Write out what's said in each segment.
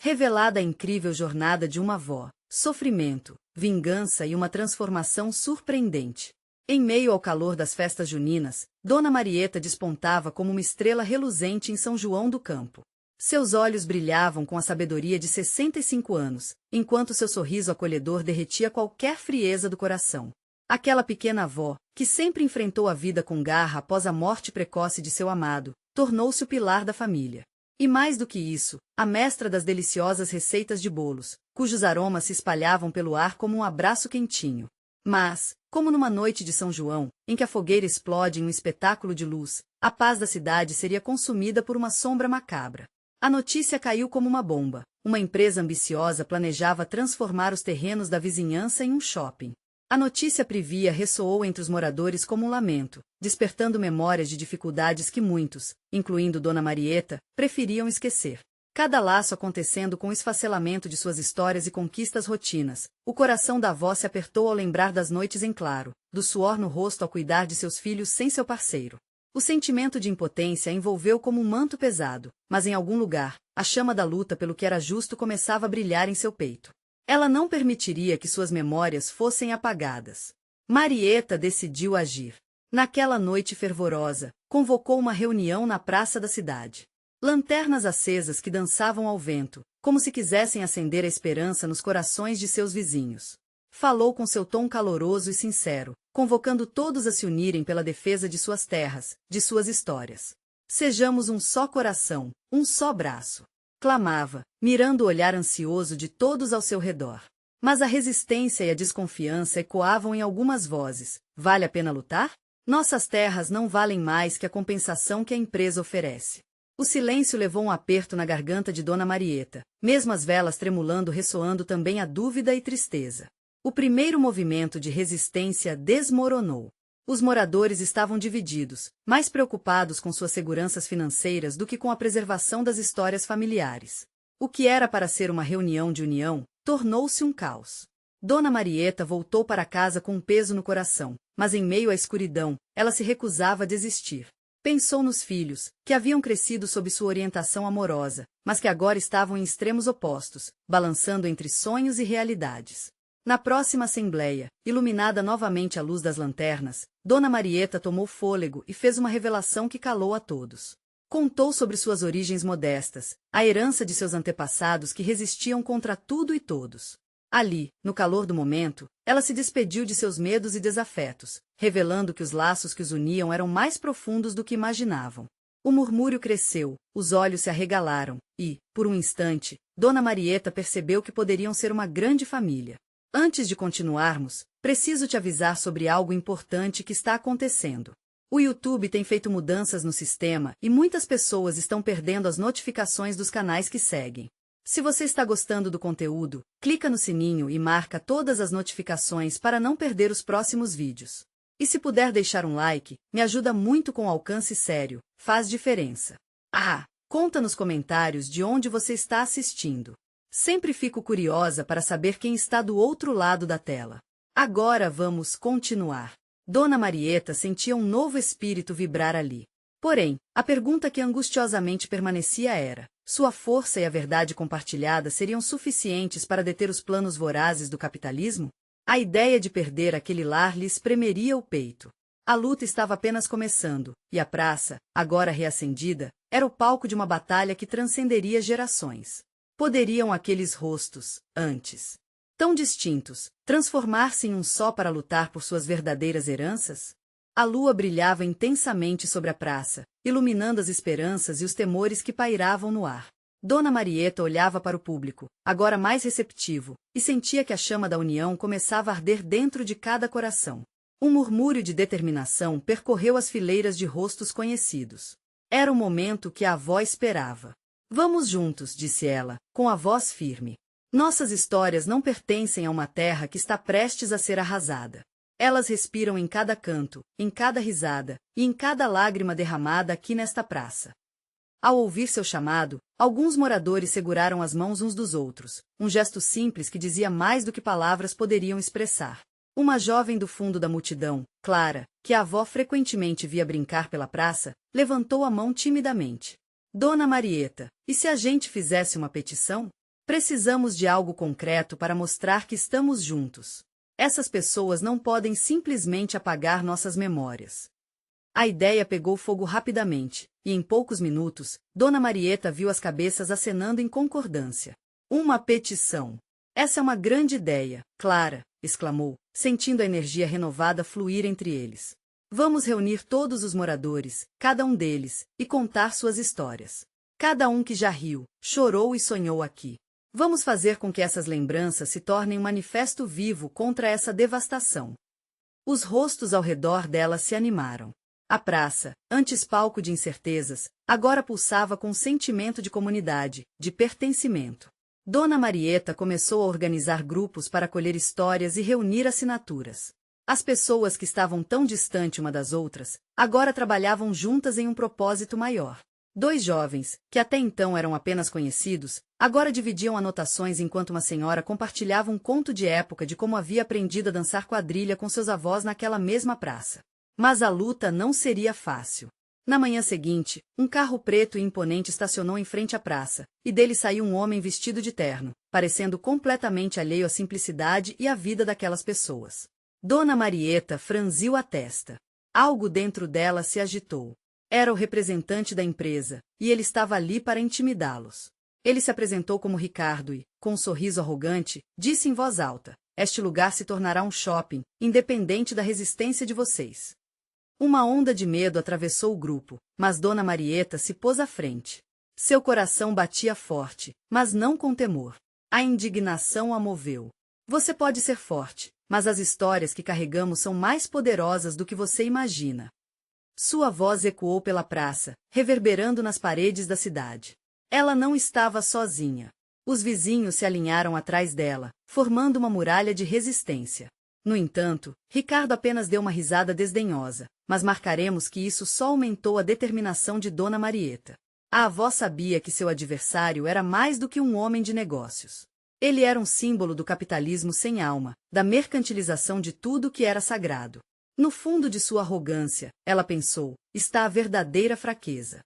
Revelada a incrível jornada de uma avó, sofrimento, vingança e uma transformação surpreendente. Em meio ao calor das festas juninas, Dona Marieta despontava como uma estrela reluzente em São João do Campo. Seus olhos brilhavam com a sabedoria de 65 anos, enquanto seu sorriso acolhedor derretia qualquer frieza do coração. Aquela pequena avó, que sempre enfrentou a vida com garra após a morte precoce de seu amado, tornou-se o pilar da família. E mais do que isso, a mestra das deliciosas receitas de bolos, cujos aromas se espalhavam pelo ar como um abraço quentinho. Mas, como numa noite de São João, em que a fogueira explode em um espetáculo de luz, a paz da cidade seria consumida por uma sombra macabra. A notícia caiu como uma bomba. Uma empresa ambiciosa planejava transformar os terrenos da vizinhança em um shopping. A notícia previa ressoou entre os moradores como um lamento, despertando memórias de dificuldades que muitos, incluindo Dona Marieta, preferiam esquecer. Cada laço acontecendo com o esfacelamento de suas histórias e conquistas rotinas. O coração da avó se apertou ao lembrar das noites em claro, do suor no rosto ao cuidar de seus filhos sem seu parceiro. O sentimento de impotência a envolveu como um manto pesado, mas em algum lugar, a chama da luta pelo que era justo começava a brilhar em seu peito. Ela não permitiria que suas memórias fossem apagadas. Marieta decidiu agir. Naquela noite fervorosa, convocou uma reunião na praça da cidade. Lanternas acesas que dançavam ao vento, como se quisessem acender a esperança nos corações de seus vizinhos. Falou com seu tom caloroso e sincero, convocando todos a se unirem pela defesa de suas terras, de suas histórias. Sejamos um só coração, um só braço. Clamava, mirando o olhar ansioso de todos ao seu redor. Mas a resistência e a desconfiança ecoavam em algumas vozes. Vale a pena lutar? Nossas terras não valem mais que a compensação que a empresa oferece. O silêncio levou um aperto na garganta de Dona Marieta, mesmo as velas tremulando ressoando também a dúvida e tristeza. O primeiro movimento de resistência desmoronou. Os moradores estavam divididos, mais preocupados com suas seguranças financeiras do que com a preservação das histórias familiares. O que era para ser uma reunião de união, tornou-se um caos. Dona Marieta voltou para casa com um peso no coração, mas em meio à escuridão, ela se recusava a desistir. Pensou nos filhos, que haviam crescido sob sua orientação amorosa, mas que agora estavam em extremos opostos, balançando entre sonhos e realidades. Na próxima assembleia, iluminada novamente à luz das lanternas, Dona Marieta tomou fôlego e fez uma revelação que calou a todos. Contou sobre suas origens modestas, a herança de seus antepassados que resistiam contra tudo e todos. Ali, no calor do momento, ela se despediu de seus medos e desafetos, revelando que os laços que os uniam eram mais profundos do que imaginavam. O murmúrio cresceu, os olhos se arregalaram, e, por um instante, Dona Marieta percebeu que poderiam ser uma grande família. Antes de continuarmos, preciso te avisar sobre algo importante que está acontecendo. O YouTube tem feito mudanças no sistema e muitas pessoas estão perdendo as notificações dos canais que seguem. Se você está gostando do conteúdo, clica no sininho e marca todas as notificações para não perder os próximos vídeos. E se puder deixar um like, me ajuda muito com alcance sério, faz diferença. Conta nos comentários de onde você está assistindo. Sempre fico curiosa para saber quem está do outro lado da tela. Agora vamos continuar. Dona Marieta sentia um novo espírito vibrar ali. Porém, a pergunta que angustiosamente permanecia era: sua força e a verdade compartilhada seriam suficientes para deter os planos vorazes do capitalismo? A ideia de perder aquele lar lhe espremeria o peito. A luta estava apenas começando, e a praça, agora reacendida, era o palco de uma batalha que transcenderia gerações. Poderiam aqueles rostos, antes tão distintos, transformar-se em um só para lutar por suas verdadeiras heranças? A lua brilhava intensamente sobre a praça, iluminando as esperanças e os temores que pairavam no ar. Dona Marieta olhava para o público, agora mais receptivo, e sentia que a chama da união começava a arder dentro de cada coração. Um murmúrio de determinação percorreu as fileiras de rostos conhecidos. Era o momento que a avó esperava. Vamos juntos, disse ela, com a voz firme. Nossas histórias não pertencem a uma terra que está prestes a ser arrasada. Elas respiram em cada canto, em cada risada, e em cada lágrima derramada aqui nesta praça. Ao ouvir seu chamado, alguns moradores seguraram as mãos uns dos outros, um gesto simples que dizia mais do que palavras poderiam expressar. Uma jovem do fundo da multidão, Clara, que a avó frequentemente via brincar pela praça, levantou a mão timidamente. Dona Marieta, e se a gente fizesse uma petição? Precisamos de algo concreto para mostrar que estamos juntos. Essas pessoas não podem simplesmente apagar nossas memórias. A ideia pegou fogo rapidamente, e em poucos minutos, Dona Marieta viu as cabeças acenando em concordância. Uma petição. Essa é uma grande ideia, Clara, exclamou, sentindo a energia renovada fluir entre eles. Vamos reunir todos os moradores, cada um deles, e contar suas histórias. Cada um que já riu, chorou e sonhou aqui. Vamos fazer com que essas lembranças se tornem um manifesto vivo contra essa devastação. Os rostos ao redor dela se animaram. A praça, antes palco de incertezas, agora pulsava com um sentimento de comunidade, de pertencimento. Dona Marieta começou a organizar grupos para colher histórias e reunir assinaturas. As pessoas que estavam tão distante uma das outras, agora trabalhavam juntas em um propósito maior. Dois jovens, que até então eram apenas conhecidos, agora dividiam anotações enquanto uma senhora compartilhava um conto de época de como havia aprendido a dançar quadrilha com seus avós naquela mesma praça. Mas a luta não seria fácil. Na manhã seguinte, um carro preto e imponente estacionou em frente à praça, e dele saiu um homem vestido de terno, parecendo completamente alheio à simplicidade e à vida daquelas pessoas. Dona Marieta franziu a testa. Algo dentro dela se agitou. Era o representante da empresa, e ele estava ali para intimidá-los. Ele se apresentou como Ricardo e, com um sorriso arrogante, disse em voz alta: "Este lugar se tornará um shopping, independente da resistência de vocês." Uma onda de medo atravessou o grupo, mas Dona Marieta se pôs à frente. Seu coração batia forte, mas não com temor. A indignação a moveu. Você pode ser forte, mas as histórias que carregamos são mais poderosas do que você imagina. Sua voz ecoou pela praça, reverberando nas paredes da cidade. Ela não estava sozinha. Os vizinhos se alinharam atrás dela, formando uma muralha de resistência. No entanto, Ricardo apenas deu uma risada desdenhosa, mas marcaremos que isso só aumentou a determinação de Dona Marieta. A avó sabia que seu adversário era mais do que um homem de negócios. Ele era um símbolo do capitalismo sem alma, da mercantilização de tudo que era sagrado. No fundo de sua arrogância, ela pensou, está a verdadeira fraqueza.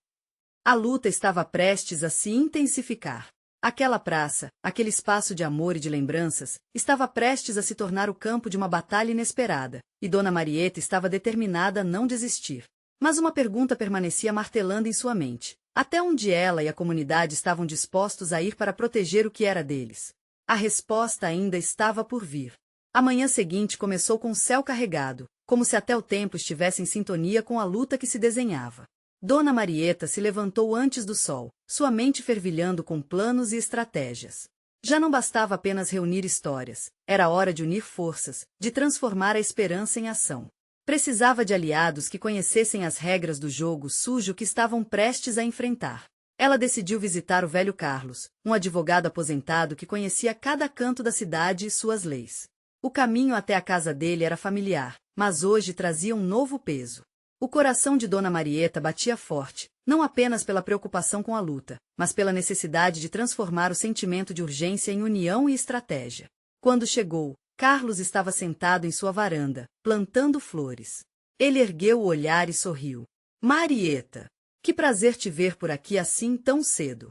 A luta estava prestes a se intensificar. Aquela praça, aquele espaço de amor e de lembranças, estava prestes a se tornar o campo de uma batalha inesperada, e Dona Marieta estava determinada a não desistir. Mas uma pergunta permanecia martelando em sua mente. Até onde ela e a comunidade estavam dispostos a ir para proteger o que era deles? A resposta ainda estava por vir. A manhã seguinte começou com o céu carregado, como se até o tempo estivesse em sintonia com a luta que se desenhava. Dona Marieta se levantou antes do sol, sua mente fervilhando com planos e estratégias. Já não bastava apenas reunir histórias, era hora de unir forças, de transformar a esperança em ação. Precisava de aliados que conhecessem as regras do jogo sujo que estavam prestes a enfrentar. Ela decidiu visitar o velho Carlos, um advogado aposentado que conhecia cada canto da cidade e suas leis. O caminho até a casa dele era familiar, mas hoje trazia um novo peso. O coração de Dona Marieta batia forte, não apenas pela preocupação com a luta, mas pela necessidade de transformar o sentimento de urgência em união e estratégia. Quando chegou, Carlos estava sentado em sua varanda, plantando flores. Ele ergueu o olhar e sorriu. Marieta! Que prazer te ver por aqui assim tão cedo.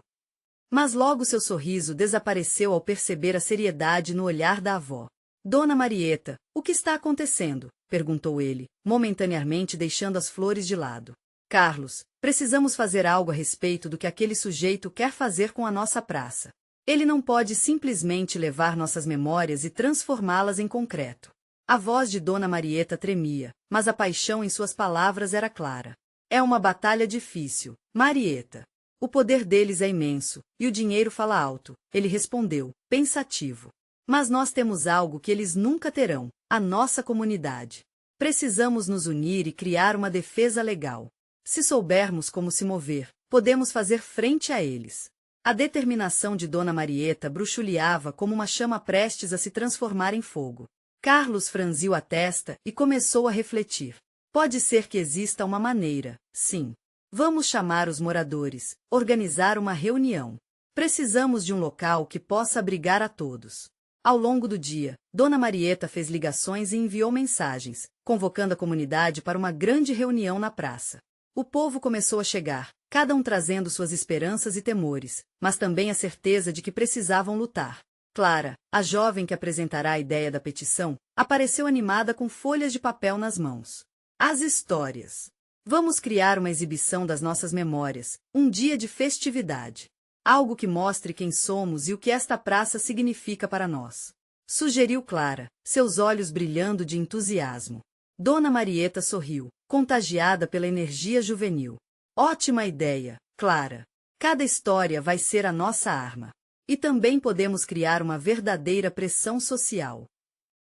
Mas logo seu sorriso desapareceu ao perceber a seriedade no olhar da avó. Dona Marieta, o que está acontecendo? Perguntou ele, momentaneamente deixando as flores de lado. Carlos, precisamos fazer algo a respeito do que aquele sujeito quer fazer com a nossa praça. Ele não pode simplesmente levar nossas memórias e transformá-las em concreto. A voz de Dona Marieta tremia, mas a paixão em suas palavras era clara. É uma batalha difícil, Marieta. O poder deles é imenso, e o dinheiro fala alto, ele respondeu, pensativo. Mas nós temos algo que eles nunca terão, a nossa comunidade. Precisamos nos unir e criar uma defesa legal. Se soubermos como se mover, podemos fazer frente a eles. A determinação de Dona Marieta bruxuleava como uma chama prestes a se transformar em fogo. Carlos franziu a testa e começou a refletir. Pode ser que exista uma maneira, sim. Vamos chamar os moradores, organizar uma reunião. Precisamos de um local que possa abrigar a todos. Ao longo do dia, Dona Marieta fez ligações e enviou mensagens, convocando a comunidade para uma grande reunião na praça. O povo começou a chegar, cada um trazendo suas esperanças e temores, mas também a certeza de que precisavam lutar. Clara, a jovem que apresentará a ideia da petição, apareceu animada com folhas de papel nas mãos. As histórias. Vamos criar uma exibição das nossas memórias, um dia de festividade. Algo que mostre quem somos e o que esta praça significa para nós. Sugeriu Clara, seus olhos brilhando de entusiasmo. Dona Marieta sorriu, contagiada pela energia juvenil. Ótima ideia, Clara. Cada história vai ser a nossa arma. E também podemos criar uma verdadeira pressão social.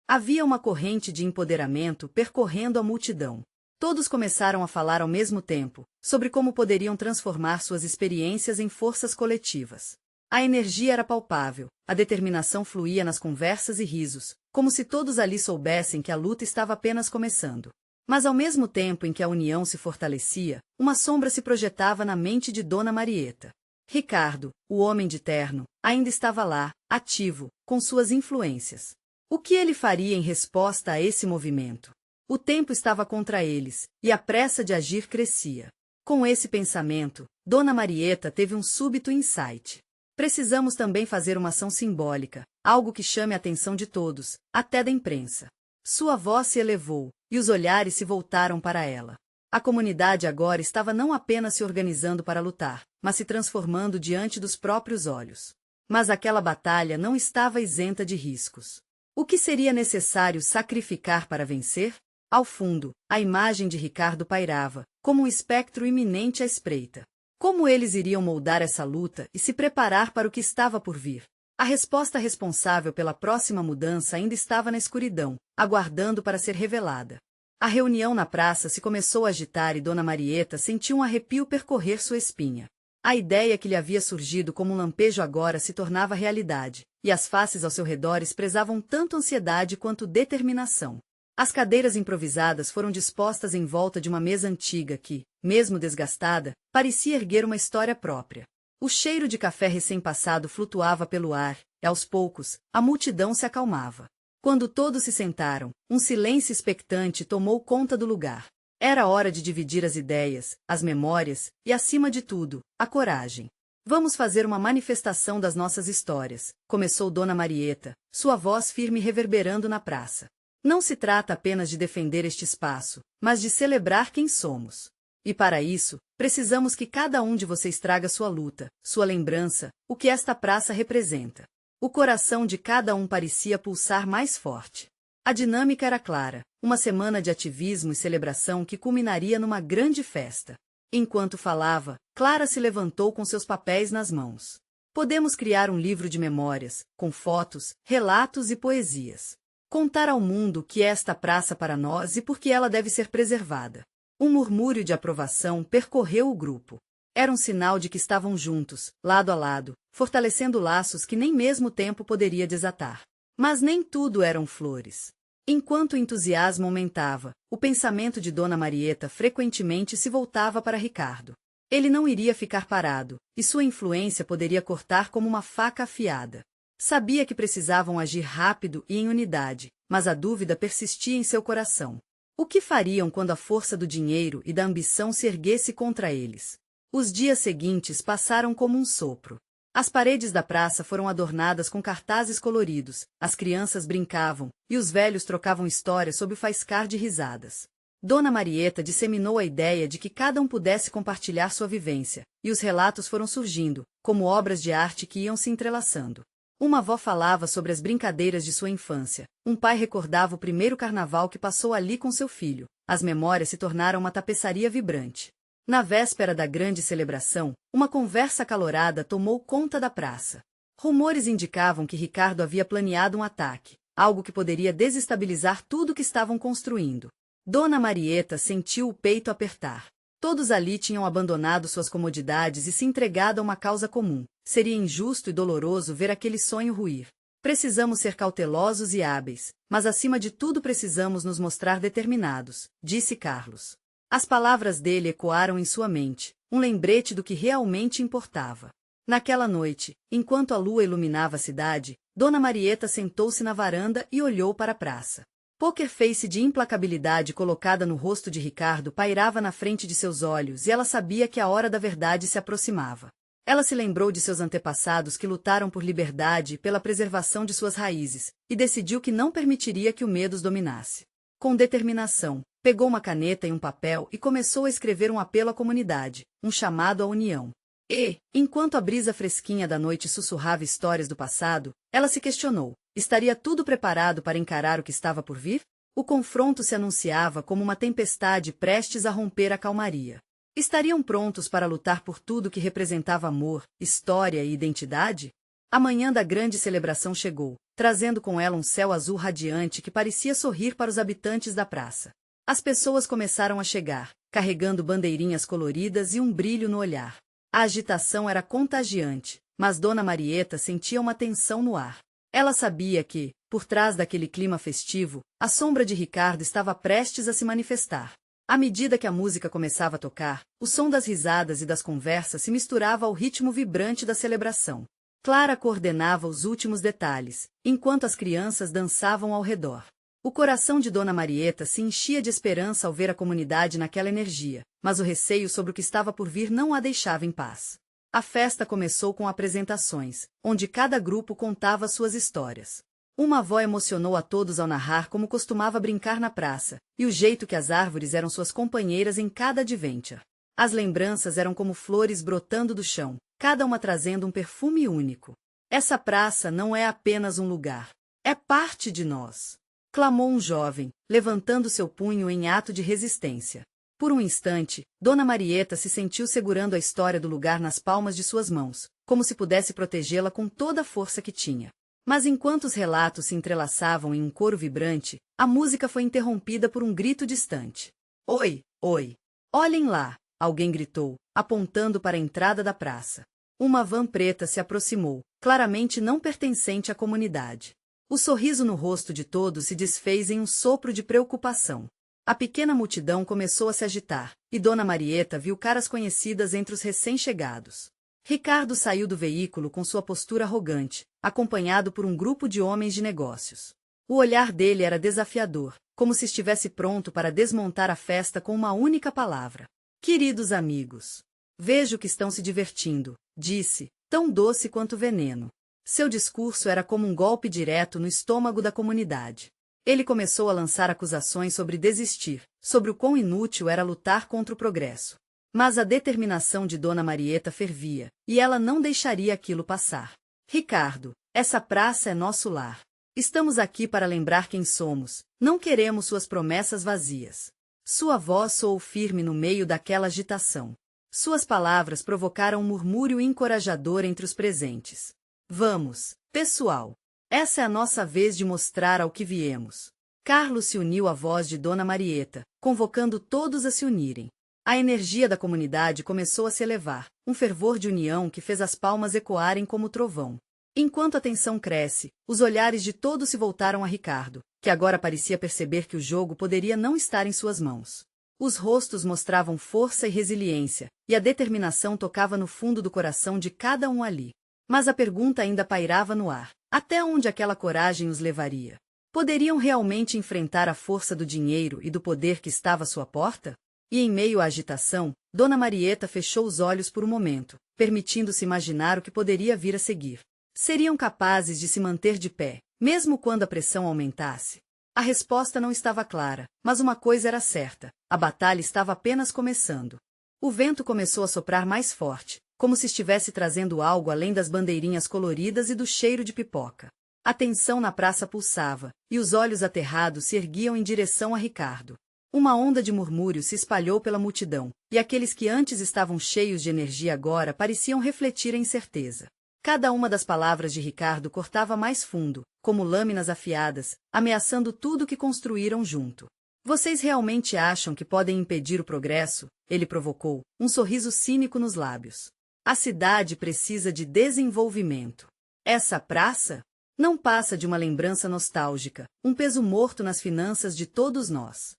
Havia uma corrente de empoderamento percorrendo a multidão. Todos começaram a falar ao mesmo tempo, sobre como poderiam transformar suas experiências em forças coletivas. A energia era palpável, a determinação fluía nas conversas e risos, como se todos ali soubessem que a luta estava apenas começando. Mas ao mesmo tempo em que a união se fortalecia, uma sombra se projetava na mente de Dona Marieta. Ricardo, o homem de terno, ainda estava lá, ativo, com suas influências. O que ele faria em resposta a esse movimento? O tempo estava contra eles, e a pressa de agir crescia. Com esse pensamento, Dona Marieta teve um súbito insight. Precisamos também fazer uma ação simbólica, algo que chame a atenção de todos, até da imprensa. Sua voz se elevou, e os olhares se voltaram para ela. A comunidade agora estava não apenas se organizando para lutar, mas se transformando diante dos próprios olhos. Mas aquela batalha não estava isenta de riscos. O que seria necessário sacrificar para vencer? Ao fundo, a imagem de Ricardo pairava, como um espectro iminente à espreita. Como eles iriam moldar essa luta e se preparar para o que estava por vir? A resposta responsável pela próxima mudança ainda estava na escuridão, aguardando para ser revelada. A reunião na praça se começou a agitar e Dona Marieta sentiu um arrepio percorrer sua espinha. A ideia que lhe havia surgido como um lampejo agora se tornava realidade, e as faces ao seu redor expressavam tanto ansiedade quanto determinação. As cadeiras improvisadas foram dispostas em volta de uma mesa antiga que, mesmo desgastada, parecia erguer uma história própria. O cheiro de café recém-passado flutuava pelo ar, e aos poucos, a multidão se acalmava. Quando todos se sentaram, um silêncio expectante tomou conta do lugar. Era hora de dividir as ideias, as memórias e, acima de tudo, a coragem. Vamos fazer uma manifestação das nossas histórias, começou Dona Marieta, sua voz firme reverberando na praça. Não se trata apenas de defender este espaço, mas de celebrar quem somos. E para isso, precisamos que cada um de vocês traga sua luta, sua lembrança, o que esta praça representa. O coração de cada um parecia pulsar mais forte. A dinâmica era clara, uma semana de ativismo e celebração que culminaria numa grande festa. Enquanto falava, Clara se levantou com seus papéis nas mãos. Podemos criar um livro de memórias, com fotos, relatos e poesias. Contar ao mundo o que é esta praça para nós e por que ela deve ser preservada. Um murmúrio de aprovação percorreu o grupo. Era um sinal de que estavam juntos, lado a lado, fortalecendo laços que nem mesmo o tempo poderia desatar. Mas nem tudo eram flores. Enquanto o entusiasmo aumentava, o pensamento de Dona Marieta frequentemente se voltava para Ricardo. Ele não iria ficar parado, e sua influência poderia cortar como uma faca afiada. Sabia que precisavam agir rápido e em unidade, mas a dúvida persistia em seu coração. O que fariam quando a força do dinheiro e da ambição se erguesse contra eles? Os dias seguintes passaram como um sopro. As paredes da praça foram adornadas com cartazes coloridos, as crianças brincavam, e os velhos trocavam histórias sob o faiscar de risadas. Dona Marieta disseminou a ideia de que cada um pudesse compartilhar sua vivência, e os relatos foram surgindo, como obras de arte que iam se entrelaçando. Uma avó falava sobre as brincadeiras de sua infância, um pai recordava o primeiro carnaval que passou ali com seu filho, as memórias se tornaram uma tapeçaria vibrante. Na véspera da grande celebração, uma conversa acalorada tomou conta da praça. Rumores indicavam que Ricardo havia planeado um ataque, algo que poderia desestabilizar tudo que estavam construindo. Dona Marieta sentiu o peito apertar. Todos ali tinham abandonado suas comodidades e se entregado a uma causa comum. Seria injusto e doloroso ver aquele sonho ruir. Precisamos ser cautelosos e hábeis, mas acima de tudo precisamos nos mostrar determinados, disse Carlos. As palavras dele ecoaram em sua mente, um lembrete do que realmente importava. Naquela noite, enquanto a lua iluminava a cidade, Dona Marieta sentou-se na varanda e olhou para a praça. Poker face de implacabilidade colocada no rosto de Ricardo pairava na frente de seus olhos e ela sabia que a hora da verdade se aproximava. Ela se lembrou de seus antepassados que lutaram por liberdade e pela preservação de suas raízes, e decidiu que não permitiria que o medo os dominasse. Com determinação, pegou uma caneta e um papel e começou a escrever um apelo à comunidade, um chamado à união. E, enquanto a brisa fresquinha da noite sussurrava histórias do passado, ela se questionou: estaria tudo preparado para encarar o que estava por vir? O confronto se anunciava como uma tempestade prestes a romper a calmaria. Estariam prontos para lutar por tudo que representava amor, história e identidade? A manhã da grande celebração chegou, trazendo com ela um céu azul radiante que parecia sorrir para os habitantes da praça. As pessoas começaram a chegar, carregando bandeirinhas coloridas e um brilho no olhar. A agitação era contagiante, mas Dona Marieta sentia uma tensão no ar. Ela sabia que, por trás daquele clima festivo, a sombra de Ricardo estava prestes a se manifestar. À medida que a música começava a tocar, o som das risadas e das conversas se misturava ao ritmo vibrante da celebração. Clara coordenava os últimos detalhes, enquanto as crianças dançavam ao redor. O coração de Dona Marieta se enchia de esperança ao ver a comunidade naquela energia, mas o receio sobre o que estava por vir não a deixava em paz. A festa começou com apresentações, onde cada grupo contava suas histórias. Uma avó emocionou a todos ao narrar como costumava brincar na praça, e o jeito que as árvores eram suas companheiras em cada adventure. As lembranças eram como flores brotando do chão, cada uma trazendo um perfume único. Essa praça não é apenas um lugar, é parte de nós, clamou um jovem, levantando seu punho em ato de resistência. Por um instante, Dona Marieta se sentiu segurando a história do lugar nas palmas de suas mãos, como se pudesse protegê-la com toda a força que tinha. Mas enquanto os relatos se entrelaçavam em um coro vibrante, a música foi interrompida por um grito distante. Oi, oi! Olhem lá! Alguém gritou, apontando para a entrada da praça. Uma van preta se aproximou, claramente não pertencente à comunidade. O sorriso no rosto de todos se desfez em um sopro de preocupação. A pequena multidão começou a se agitar, e Dona Marieta viu caras conhecidas entre os recém-chegados. Ricardo saiu do veículo com sua postura arrogante, acompanhado por um grupo de homens de negócios. O olhar dele era desafiador, como se estivesse pronto para desmontar a festa com uma única palavra. Queridos amigos, vejo que estão se divertindo, disse, tão doce quanto veneno. Seu discurso era como um golpe direto no estômago da comunidade. Ele começou a lançar acusações sobre desistir, sobre o quão inútil era lutar contra o progresso. Mas a determinação de Dona Marieta fervia, e ela não deixaria aquilo passar. Ricardo, essa praça é nosso lar. Estamos aqui para lembrar quem somos, não queremos suas promessas vazias. Sua voz soou firme no meio daquela agitação. Suas palavras provocaram um murmúrio encorajador entre os presentes. Vamos, pessoal! Essa é a nossa vez de mostrar ao que viemos. Carlos se uniu à voz de Dona Marieta, convocando todos a se unirem. A energia da comunidade começou a se elevar, um fervor de união que fez as palmas ecoarem como trovão. Enquanto a tensão cresce, os olhares de todos se voltaram a Ricardo, que agora parecia perceber que o jogo poderia não estar em suas mãos. Os rostos mostravam força e resiliência, e a determinação tocava no fundo do coração de cada um ali. Mas a pergunta ainda pairava no ar. Até onde aquela coragem os levaria? Poderiam realmente enfrentar a força do dinheiro e do poder que estava à sua porta? E em meio à agitação, Dona Marieta fechou os olhos por um momento, permitindo-se imaginar o que poderia vir a seguir. Seriam capazes de se manter de pé, mesmo quando a pressão aumentasse? A resposta não estava clara, mas uma coisa era certa: a batalha estava apenas começando. O vento começou a soprar mais forte, como se estivesse trazendo algo além das bandeirinhas coloridas e do cheiro de pipoca. A tensão na praça pulsava, e os olhos aterrados se erguiam em direção a Ricardo. Uma onda de murmúrios se espalhou pela multidão, e aqueles que antes estavam cheios de energia agora pareciam refletir a incerteza. Cada uma das palavras de Ricardo cortava mais fundo, como lâminas afiadas, ameaçando tudo que construíram junto. Vocês realmente acham que podem impedir o progresso? Ele provocou, um sorriso cínico nos lábios. A cidade precisa de desenvolvimento. Essa praça não passa de uma lembrança nostálgica, um peso morto nas finanças de todos nós.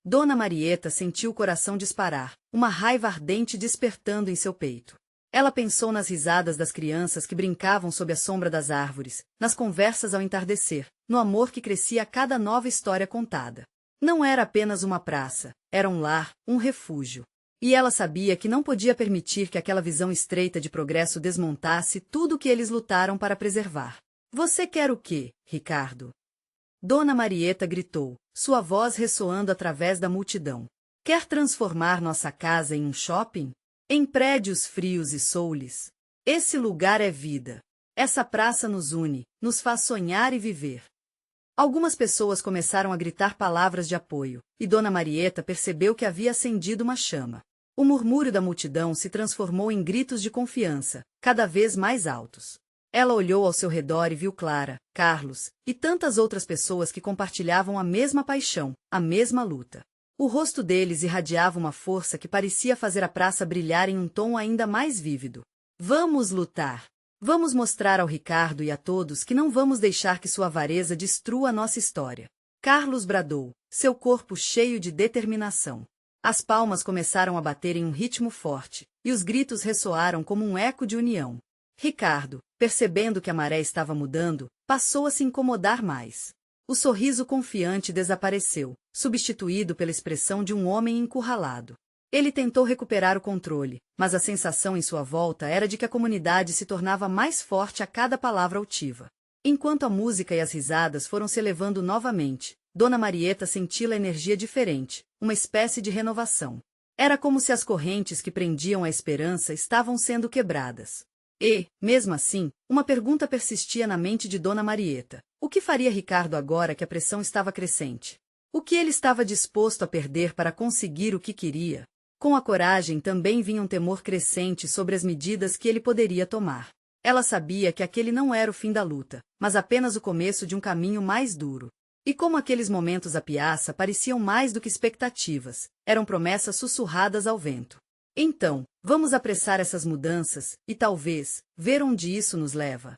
Dona Marieta sentiu o coração disparar, uma raiva ardente despertando em seu peito. Ela pensou nas risadas das crianças que brincavam sob a sombra das árvores, nas conversas ao entardecer, no amor que crescia a cada nova história contada. Não era apenas uma praça, era um lar, um refúgio. E ela sabia que não podia permitir que aquela visão estreita de progresso desmontasse tudo o que eles lutaram para preservar. Você quer o quê, Ricardo? Dona Marieta gritou, sua voz ressoando através da multidão. Quer transformar nossa casa em um shopping? Em prédios frios e soules? Esse lugar é vida. Essa praça nos une, nos faz sonhar e viver. Algumas pessoas começaram a gritar palavras de apoio, e Dona Marieta percebeu que havia acendido uma chama. O murmúrio da multidão se transformou em gritos de confiança, cada vez mais altos. Ela olhou ao seu redor e viu Clara, Carlos, e tantas outras pessoas que compartilhavam a mesma paixão, a mesma luta. O rosto deles irradiava uma força que parecia fazer a praça brilhar em um tom ainda mais vívido. Vamos lutar! Vamos mostrar ao Ricardo e a todos que não vamos deixar que sua avareza destrua nossa história. Carlos bradou, seu corpo cheio de determinação. As palmas começaram a bater em um ritmo forte, e os gritos ressoaram como um eco de união. Ricardo, percebendo que a maré estava mudando, passou a se incomodar mais. O sorriso confiante desapareceu, substituído pela expressão de um homem encurralado. Ele tentou recuperar o controle, mas a sensação em sua volta era de que a comunidade se tornava mais forte a cada palavra altiva. Enquanto a música e as risadas foram se elevando novamente, Dona Marieta sentia energia diferente, uma espécie de renovação. Era como se as correntes que prendiam a esperança estavam sendo quebradas. E, mesmo assim, uma pergunta persistia na mente de Dona Marieta. O que faria Ricardo agora que a pressão estava crescente? O que ele estava disposto a perder para conseguir o que queria? Com a coragem também vinha um temor crescente sobre as medidas que ele poderia tomar. Ela sabia que aquele não era o fim da luta, mas apenas o começo de um caminho mais duro. E como aqueles momentos à piaça pareciam mais do que expectativas, eram promessas sussurradas ao vento. Então, vamos apressar essas mudanças, e talvez, ver onde isso nos leva.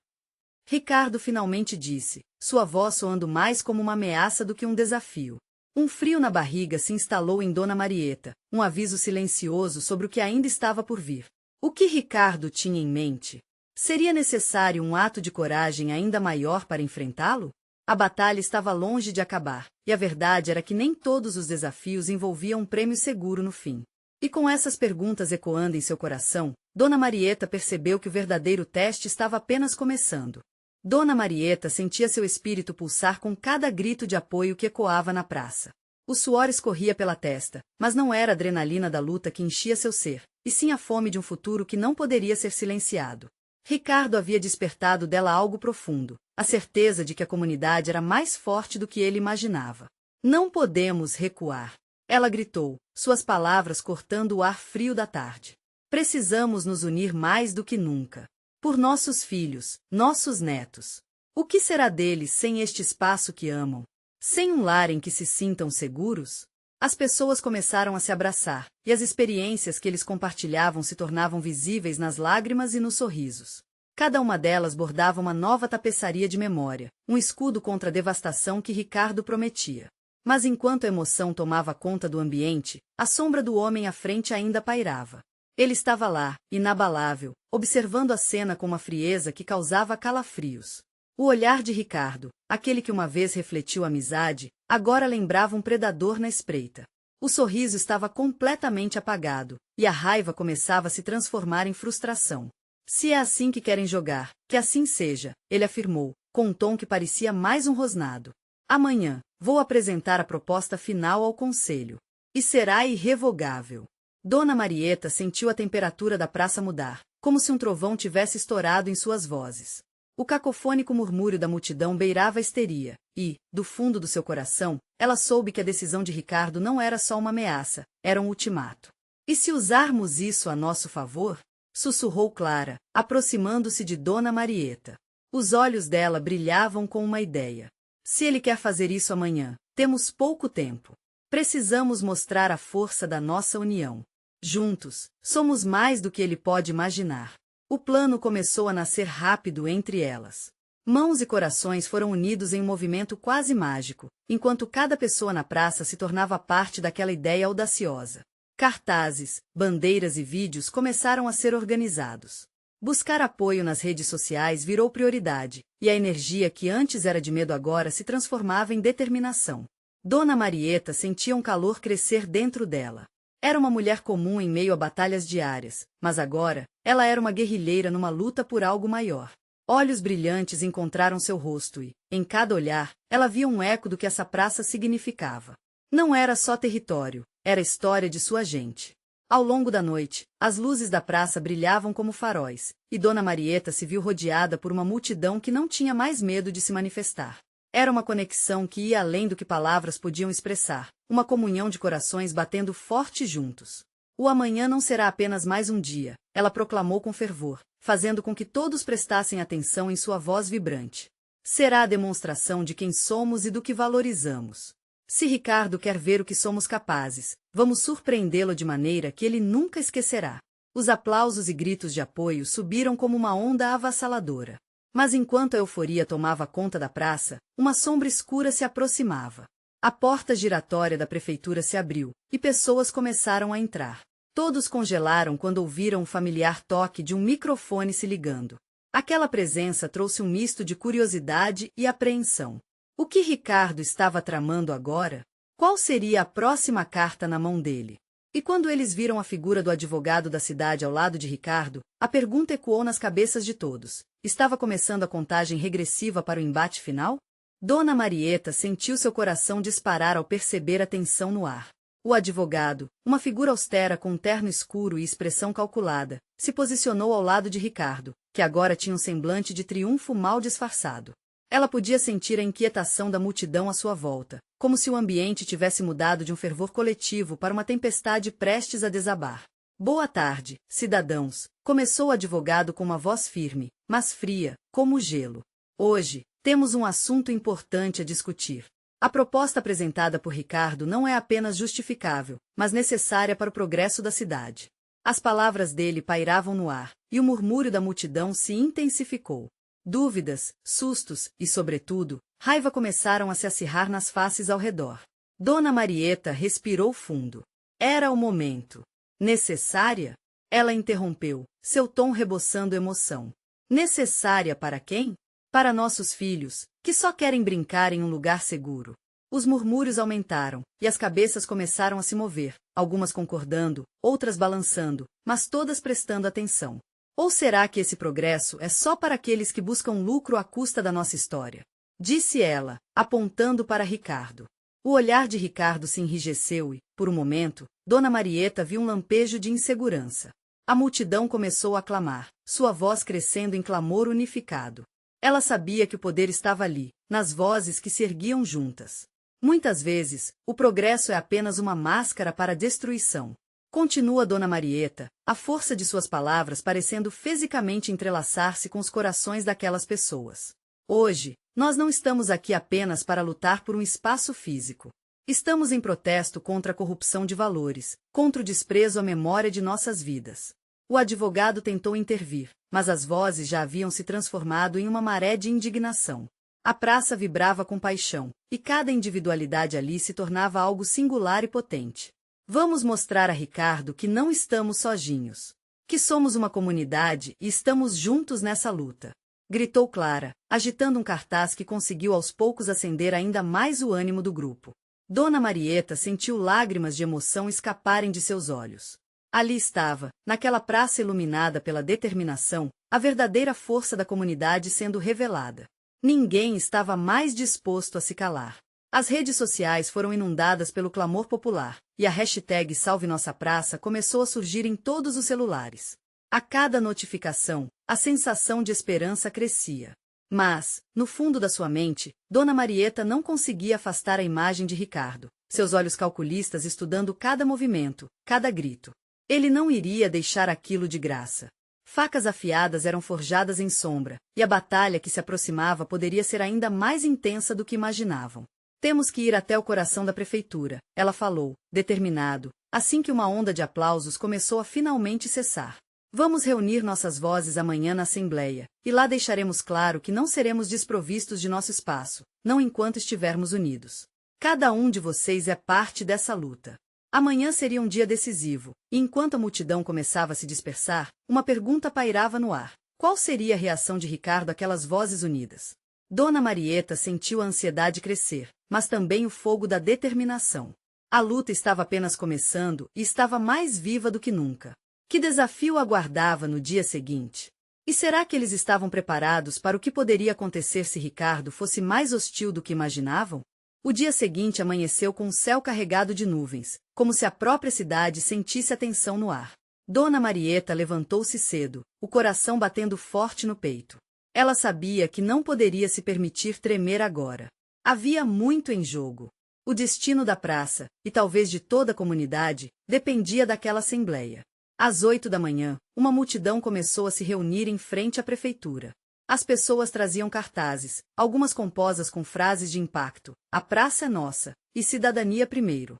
Ricardo finalmente disse, sua voz soando mais como uma ameaça do que um desafio. Um frio na barriga se instalou em Dona Marieta, um aviso silencioso sobre o que ainda estava por vir. O que Ricardo tinha em mente? Seria necessário um ato de coragem ainda maior para enfrentá-lo? A batalha estava longe de acabar, e a verdade era que nem todos os desafios envolviam um prêmio seguro no fim. E com essas perguntas ecoando em seu coração, Dona Marieta percebeu que o verdadeiro teste estava apenas começando. Dona Marieta sentia seu espírito pulsar com cada grito de apoio que ecoava na praça. O suor escorria pela testa, mas não era a adrenalina da luta que enchia seu ser, e sim a fome de um futuro que não poderia ser silenciado. Ricardo havia despertado dela algo profundo, a certeza de que a comunidade era mais forte do que ele imaginava. Não podemos recuar. Ela gritou, suas palavras cortando o ar frio da tarde. Precisamos nos unir mais do que nunca. Por nossos filhos, nossos netos. O que será deles sem este espaço que amam? Sem um lar em que se sintam seguros? As pessoas começaram a se abraçar, e as experiências que eles compartilhavam se tornavam visíveis nas lágrimas e nos sorrisos. Cada uma delas bordava uma nova tapeçaria de memória, um escudo contra a devastação que Ricardo prometia. Mas enquanto a emoção tomava conta do ambiente, a sombra do homem à frente ainda pairava. Ele estava lá, inabalável, observando a cena com uma frieza que causava calafrios. O olhar de Ricardo, aquele que uma vez refletiu amizade, agora lembrava um predador na espreita. O sorriso estava completamente apagado, e a raiva começava a se transformar em frustração. Se é assim que querem jogar, que assim seja, ele afirmou, com um tom que parecia mais um rosnado. Amanhã, vou apresentar a proposta final ao conselho. E será irrevogável. Dona Marieta sentiu a temperatura da praça mudar, como se um trovão tivesse estourado em suas vozes. O cacofônico murmúrio da multidão beirava a histeria, e, do fundo do seu coração, ela soube que a decisão de Ricardo não era só uma ameaça, era um ultimato. E se usarmos isso a nosso favor? Sussurrou Clara, aproximando-se de Dona Marieta. Os olhos dela brilhavam com uma ideia. Se ele quer fazer isso amanhã, temos pouco tempo. Precisamos mostrar a força da nossa união. Juntos, somos mais do que ele pode imaginar. O plano começou a nascer rápido entre elas. Mãos e corações foram unidos em um movimento quase mágico, enquanto cada pessoa na praça se tornava parte daquela ideia audaciosa. Cartazes, bandeiras e vídeos começaram a ser organizados. Buscar apoio nas redes sociais virou prioridade, e a energia que antes era de medo agora se transformava em determinação. Dona Marieta sentia um calor crescer dentro dela. Era uma mulher comum em meio a batalhas diárias, mas agora, ela era uma guerrilheira numa luta por algo maior. Olhos brilhantes encontraram seu rosto e, em cada olhar, ela via um eco do que essa praça significava. Não era só território, era a história de sua gente. Ao longo da noite, as luzes da praça brilhavam como faróis, e Dona Marieta se viu rodeada por uma multidão que não tinha mais medo de se manifestar. Era uma conexão que ia além do que palavras podiam expressar, uma comunhão de corações batendo forte juntos. O amanhã não será apenas mais um dia, ela proclamou com fervor, fazendo com que todos prestassem atenção em sua voz vibrante. Será a demonstração de quem somos e do que valorizamos. Se Ricardo quer ver o que somos capazes, vamos surpreendê-lo de maneira que ele nunca esquecerá. Os aplausos e gritos de apoio subiram como uma onda avassaladora. Mas enquanto a euforia tomava conta da praça, uma sombra escura se aproximava. A porta giratória da prefeitura se abriu, e pessoas começaram a entrar. Todos congelaram quando ouviram o familiar toque de um microfone se ligando. Aquela presença trouxe um misto de curiosidade e apreensão. O que Ricardo estava tramando agora? Qual seria a próxima carta na mão dele? E quando eles viram a figura do advogado da cidade ao lado de Ricardo, a pergunta ecoou nas cabeças de todos. Estava começando a contagem regressiva para o embate final? Dona Marieta sentiu seu coração disparar ao perceber a tensão no ar. O advogado, uma figura austera com um terno escuro e expressão calculada, se posicionou ao lado de Ricardo, que agora tinha um semblante de triunfo mal disfarçado. Ela podia sentir a inquietação da multidão à sua volta, como se o ambiente tivesse mudado de um fervor coletivo para uma tempestade prestes a desabar. Boa tarde, cidadãos, começou o advogado com uma voz firme, mas fria, como o gelo. Hoje, temos um assunto importante a discutir. A proposta apresentada por Ricardo não é apenas justificável, mas necessária para o progresso da cidade. As palavras dele pairavam no ar, e o murmúrio da multidão se intensificou. Dúvidas, sustos e, sobretudo, raiva começaram a se acirrar nas faces ao redor. Dona Marieta respirou fundo. Era o momento. Necessária? Ela interrompeu, seu tom reboçando emoção. Necessária para quem? Para nossos filhos, que só querem brincar em um lugar seguro. Os murmúrios aumentaram, e as cabeças começaram a se mover, algumas concordando, outras balançando, mas todas prestando atenção. Ou será que esse progresso é só para aqueles que buscam lucro à custa da nossa história? Disse ela, apontando para Ricardo. O olhar de Ricardo se enrijeceu e, por um momento, Dona Marieta viu um lampejo de insegurança. A multidão começou a clamar, sua voz crescendo em clamor unificado. Ela sabia que o poder estava ali, nas vozes que se erguiam juntas. Muitas vezes, o progresso é apenas uma máscara para a destruição. Continua Dona Marieta, a força de suas palavras parecendo fisicamente entrelaçar-se com os corações daquelas pessoas. Hoje, nós não estamos aqui apenas para lutar por um espaço físico. Estamos em protesto contra a corrupção de valores, contra o desprezo à memória de nossas vidas. O advogado tentou intervir, mas as vozes já haviam se transformado em uma maré de indignação. A praça vibrava com paixão, e cada individualidade ali se tornava algo singular e potente. Vamos mostrar a Ricardo que não estamos sozinhos. Que somos uma comunidade e estamos juntos nessa luta. Gritou Clara, agitando um cartaz que conseguiu aos poucos acender ainda mais o ânimo do grupo. Dona Marieta sentiu lágrimas de emoção escaparem de seus olhos. Ali estava, naquela praça iluminada pela determinação, a verdadeira força da comunidade sendo revelada. Ninguém estava mais disposto a se calar. As redes sociais foram inundadas pelo clamor popular, e a hashtag Salve Nossa Praça começou a surgir em todos os celulares. A cada notificação, a sensação de esperança crescia. Mas, no fundo da sua mente, Dona Marieta não conseguia afastar a imagem de Ricardo, seus olhos calculistas estudando cada movimento, cada grito. Ele não iria deixar aquilo de graça. Facas afiadas eram forjadas em sombra, e a batalha que se aproximava poderia ser ainda mais intensa do que imaginavam. Temos que ir até o coração da prefeitura, ela falou, determinado, assim que uma onda de aplausos começou a finalmente cessar. Vamos reunir nossas vozes amanhã na Assembleia, e lá deixaremos claro que não seremos desprovistos de nosso espaço, não enquanto estivermos unidos. Cada um de vocês é parte dessa luta. Amanhã seria um dia decisivo, e enquanto a multidão começava a se dispersar, uma pergunta pairava no ar. Qual seria a reação de Ricardo àquelas vozes unidas? Dona Marieta sentiu a ansiedade crescer, mas também o fogo da determinação. A luta estava apenas começando e estava mais viva do que nunca. Que desafio aguardava no dia seguinte? E será que eles estavam preparados para o que poderia acontecer se Ricardo fosse mais hostil do que imaginavam? O dia seguinte amanheceu com o céu carregado de nuvens, como se a própria cidade sentisse a tensão no ar. Dona Marieta levantou-se cedo, o coração batendo forte no peito. Ela sabia que não poderia se permitir tremer agora. Havia muito em jogo. O destino da praça, e talvez de toda a comunidade, dependia daquela assembleia. Às 8 da manhã, uma multidão começou a se reunir em frente à prefeitura. As pessoas traziam cartazes, algumas compostas com frases de impacto: "A praça é nossa", e "Cidadania primeiro".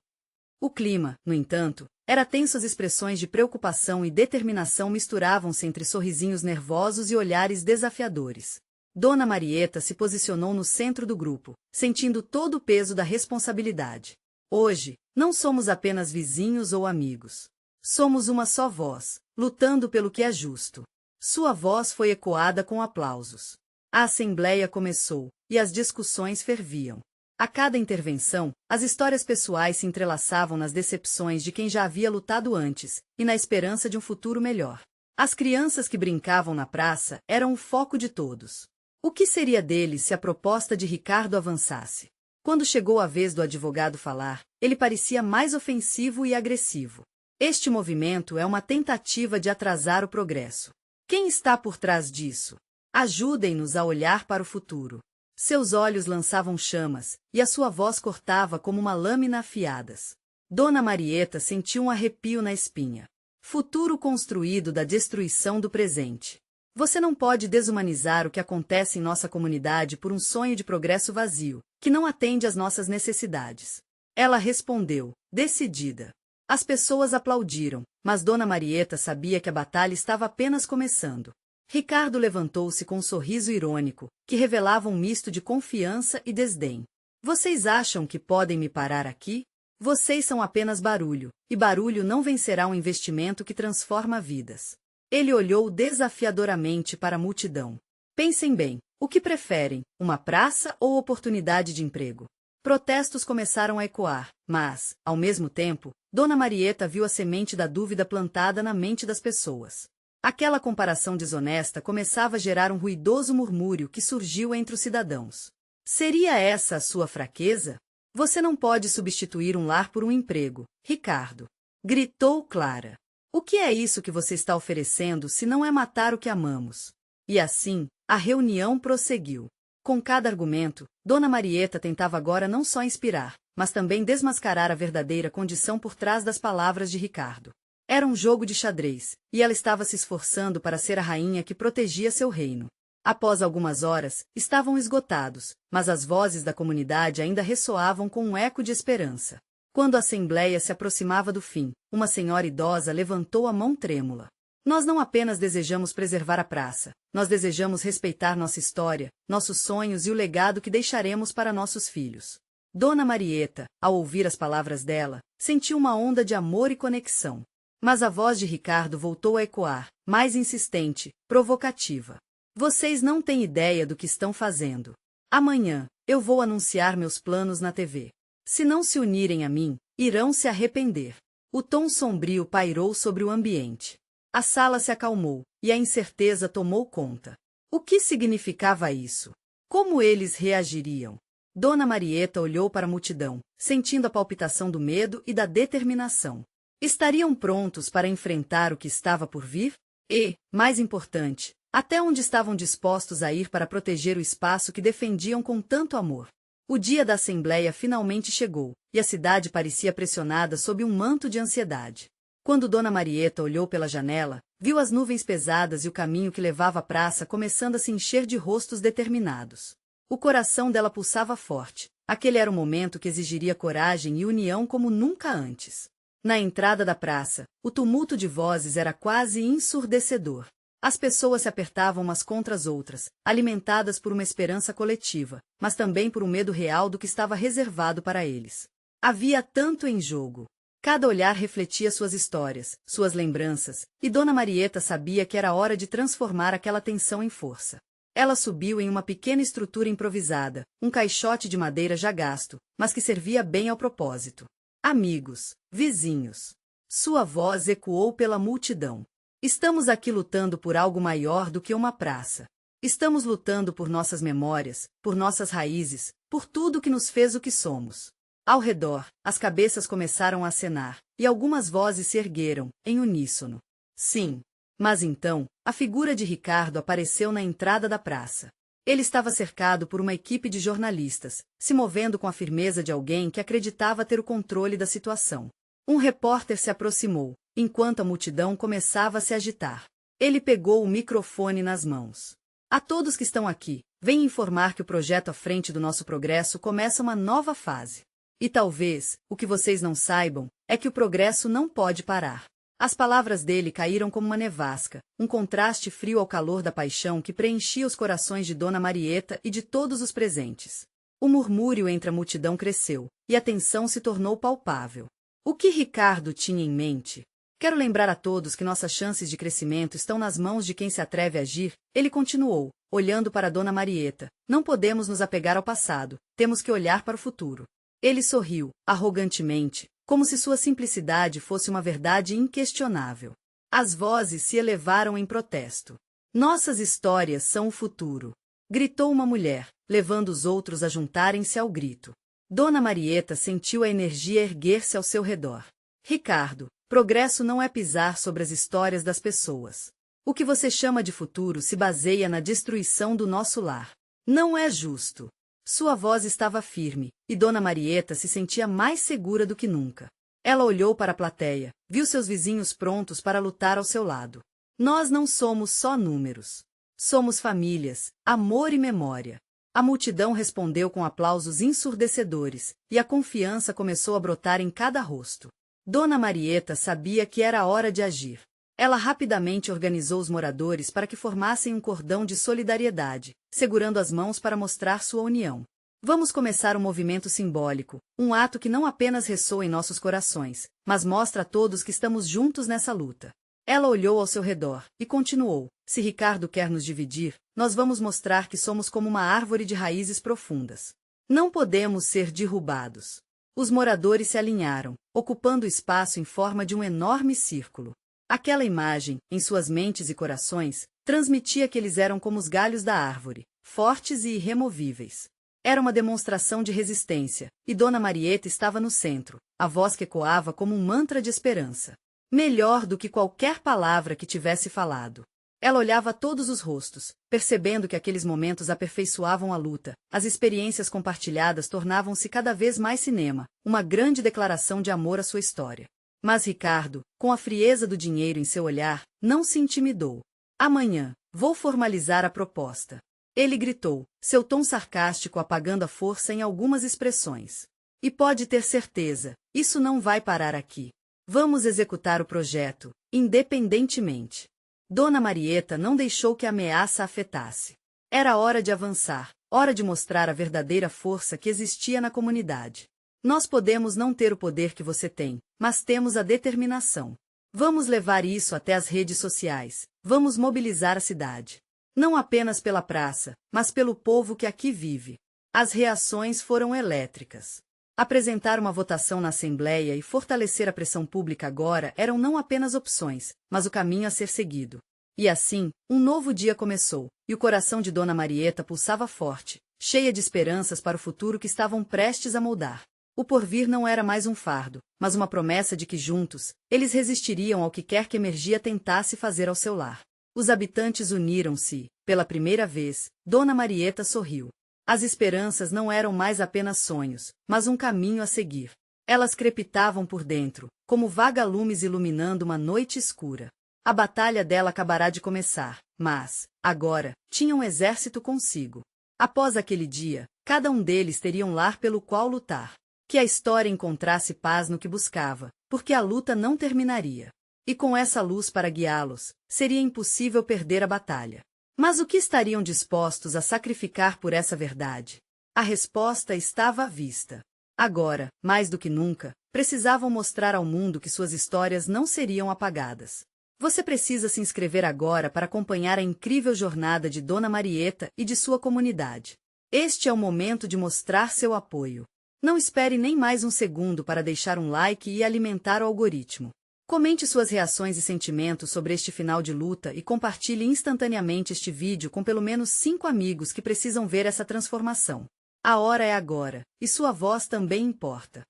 O clima, no entanto, era tenso. As expressões de preocupação e determinação misturavam-se entre sorrisinhos nervosos e olhares desafiadores. Dona Marieta se posicionou no centro do grupo, sentindo todo o peso da responsabilidade. Hoje, não somos apenas vizinhos ou amigos. Somos uma só voz, lutando pelo que é justo. Sua voz foi ecoada com aplausos. A assembleia começou, e as discussões ferviam. A cada intervenção, as histórias pessoais se entrelaçavam nas decepções de quem já havia lutado antes, e na esperança de um futuro melhor. As crianças que brincavam na praça eram o foco de todos. O que seria deles se a proposta de Ricardo avançasse? Quando chegou a vez do advogado falar, ele parecia mais ofensivo e agressivo. Este movimento é uma tentativa de atrasar o progresso. Quem está por trás disso? Ajudem-nos a olhar para o futuro. Seus olhos lançavam chamas, e a sua voz cortava como uma lâmina afiadas. Dona Marieta sentiu um arrepio na espinha. Futuro construído da destruição do presente. Você não pode desumanizar o que acontece em nossa comunidade por um sonho de progresso vazio, que não atende às nossas necessidades. Ela respondeu, decidida. As pessoas aplaudiram, mas Dona Marieta sabia que a batalha estava apenas começando. Ricardo levantou-se com um sorriso irônico, que revelava um misto de confiança e desdém. Vocês acham que podem me parar aqui? Vocês são apenas barulho, e barulho não vencerá um investimento que transforma vidas. Ele olhou desafiadoramente para a multidão. Pensem bem, o que preferem, uma praça ou oportunidade de emprego? Protestos começaram a ecoar, mas, ao mesmo tempo, Dona Marieta viu a semente da dúvida plantada na mente das pessoas. Aquela comparação desonesta começava a gerar um ruidoso murmúrio que surgiu entre os cidadãos. Seria essa a sua fraqueza? Você não pode substituir um lar por um emprego, Ricardo. Gritou Clara. O que é isso que você está oferecendo se não é matar o que amamos? E assim, a reunião prosseguiu. Com cada argumento, Dona Marieta tentava agora não só inspirar, mas também desmascarar a verdadeira condição por trás das palavras de Ricardo. Era um jogo de xadrez, e ela estava se esforçando para ser a rainha que protegia seu reino. Após algumas horas, estavam esgotados, mas as vozes da comunidade ainda ressoavam com um eco de esperança. Quando a assembleia se aproximava do fim, uma senhora idosa levantou a mão trêmula. Nós não apenas desejamos preservar a praça, nós desejamos respeitar nossa história, nossos sonhos e o legado que deixaremos para nossos filhos. Dona Marieta, ao ouvir as palavras dela, sentiu uma onda de amor e conexão. Mas a voz de Ricardo voltou a ecoar, mais insistente, provocativa. Vocês não têm ideia do que estão fazendo. Amanhã, eu vou anunciar meus planos na TV. Se não se unirem a mim, irão se arrepender. O tom sombrio pairou sobre o ambiente. A sala se acalmou, e a incerteza tomou conta. O que significava isso? Como eles reagiriam? Dona Marieta olhou para a multidão, sentindo a palpitação do medo e da determinação. Estariam prontos para enfrentar o que estava por vir? E, mais importante, até onde estavam dispostos a ir para proteger o espaço que defendiam com tanto amor? O dia da assembleia finalmente chegou, e a cidade parecia pressionada sob um manto de ansiedade. Quando Dona Marieta olhou pela janela, viu as nuvens pesadas e o caminho que levava à praça começando a se encher de rostos determinados. O coração dela pulsava forte. Aquele era o momento que exigiria coragem e união como nunca antes. Na entrada da praça, o tumulto de vozes era quase ensurdecedor. As pessoas se apertavam umas contra as outras, alimentadas por uma esperança coletiva, mas também por um medo real do que estava reservado para eles. Havia tanto em jogo. Cada olhar refletia suas histórias, suas lembranças, e Dona Marieta sabia que era hora de transformar aquela tensão em força. Ela subiu em uma pequena estrutura improvisada, um caixote de madeira já gasto, mas que servia bem ao propósito. Amigos, vizinhos. Sua voz ecoou pela multidão. Estamos aqui lutando por algo maior do que uma praça. Estamos lutando por nossas memórias, por nossas raízes, por tudo que nos fez o que somos. Ao redor, as cabeças começaram a acenar, e algumas vozes se ergueram, em uníssono. Sim. Mas então, a figura de Ricardo apareceu na entrada da praça. Ele estava cercado por uma equipe de jornalistas, se movendo com a firmeza de alguém que acreditava ter o controle da situação. Um repórter se aproximou, enquanto a multidão começava a se agitar. Ele pegou o microfone nas mãos. A todos que estão aqui, venho informar que o projeto à frente do nosso progresso começa uma nova fase. E talvez, o que vocês não saibam, é que o progresso não pode parar. As palavras dele caíram como uma nevasca, um contraste frio ao calor da paixão que preenchia os corações de Dona Marieta e de todos os presentes. O murmúrio entre a multidão cresceu, e a tensão se tornou palpável. O que Ricardo tinha em mente? Quero lembrar a todos que nossas chances de crescimento estão nas mãos de quem se atreve a agir, ele continuou, olhando para Dona Marieta. Não podemos nos apegar ao passado, temos que olhar para o futuro. Ele sorriu, arrogantemente, como se sua simplicidade fosse uma verdade inquestionável. As vozes se elevaram em protesto. Nossas histórias são o futuro, gritou uma mulher, levando os outros a juntarem-se ao grito. Dona Marieta sentiu a energia erguer-se ao seu redor. Ricardo, progresso não é pisar sobre as histórias das pessoas. O que você chama de futuro se baseia na destruição do nosso lar. Não é justo. Sua voz estava firme, e Dona Marieta se sentia mais segura do que nunca. Ela olhou para a plateia, viu seus vizinhos prontos para lutar ao seu lado. Nós não somos só números. Somos famílias, amor e memória. A multidão respondeu com aplausos ensurdecedores, e a confiança começou a brotar em cada rosto. Dona Marieta sabia que era hora de agir. Ela rapidamente organizou os moradores para que formassem um cordão de solidariedade, segurando as mãos para mostrar sua união. Vamos começar um movimento simbólico, um ato que não apenas ressoa em nossos corações, mas mostra a todos que estamos juntos nessa luta. Ela olhou ao seu redor e continuou: se Ricardo quer nos dividir, nós vamos mostrar que somos como uma árvore de raízes profundas. Não podemos ser derrubados. Os moradores se alinharam, ocupando o espaço em forma de um enorme círculo. Aquela imagem, em suas mentes e corações, transmitia que eles eram como os galhos da árvore, fortes e irremovíveis. Era uma demonstração de resistência, e Dona Marieta estava no centro, a voz que ecoava como um mantra de esperança. Melhor do que qualquer palavra que tivesse falado. Ela olhava todos os rostos, percebendo que aqueles momentos aperfeiçoavam a luta, as experiências compartilhadas tornavam-se cada vez mais cinema, uma grande declaração de amor à sua história. Mas Ricardo, com a frieza do dinheiro em seu olhar, não se intimidou. Amanhã, vou formalizar a proposta. Ele gritou, seu tom sarcástico apagando a força em algumas expressões. E pode ter certeza, isso não vai parar aqui. Vamos executar o projeto, independentemente. Dona Marieta não deixou que a ameaça a afetasse. Era hora de avançar, hora de mostrar a verdadeira força que existia na comunidade. Nós podemos não ter o poder que você tem, mas temos a determinação. Vamos levar isso até as redes sociais, vamos mobilizar a cidade. Não apenas pela praça, mas pelo povo que aqui vive. As reações foram elétricas. Apresentar uma votação na Assembleia e fortalecer a pressão pública agora eram não apenas opções, mas o caminho a ser seguido. E assim, um novo dia começou, e o coração de Dona Marieta pulsava forte, cheia de esperanças para o futuro que estavam prestes a moldar. O porvir não era mais um fardo, mas uma promessa de que juntos, eles resistiriam ao que quer que a energia tentasse fazer ao seu lar. Os habitantes uniram-se e, pela primeira vez, Dona Marieta sorriu. As esperanças não eram mais apenas sonhos, mas um caminho a seguir. Elas crepitavam por dentro, como vagalumes iluminando uma noite escura. A batalha dela acabará de começar, mas, agora, tinha um exército consigo. Após aquele dia, cada um deles teria um lar pelo qual lutar. Que a história encontrasse paz no que buscava, porque a luta não terminaria. E com essa luz para guiá-los, seria impossível perder a batalha. Mas o que estariam dispostos a sacrificar por essa verdade? A resposta estava à vista. Agora, mais do que nunca, Precisavam mostrar ao mundo que suas histórias não seriam apagadas. Você precisa se inscrever agora para acompanhar a incrível jornada de Dona Marieta e de sua comunidade. Este é o momento de mostrar seu apoio. Não espere nem mais um segundo para deixar um like e alimentar o algoritmo. Comente suas reações e sentimentos sobre este final de luta e compartilhe instantaneamente este vídeo com pelo menos 5 amigos que precisam ver essa transformação. A hora é agora, e sua voz também importa.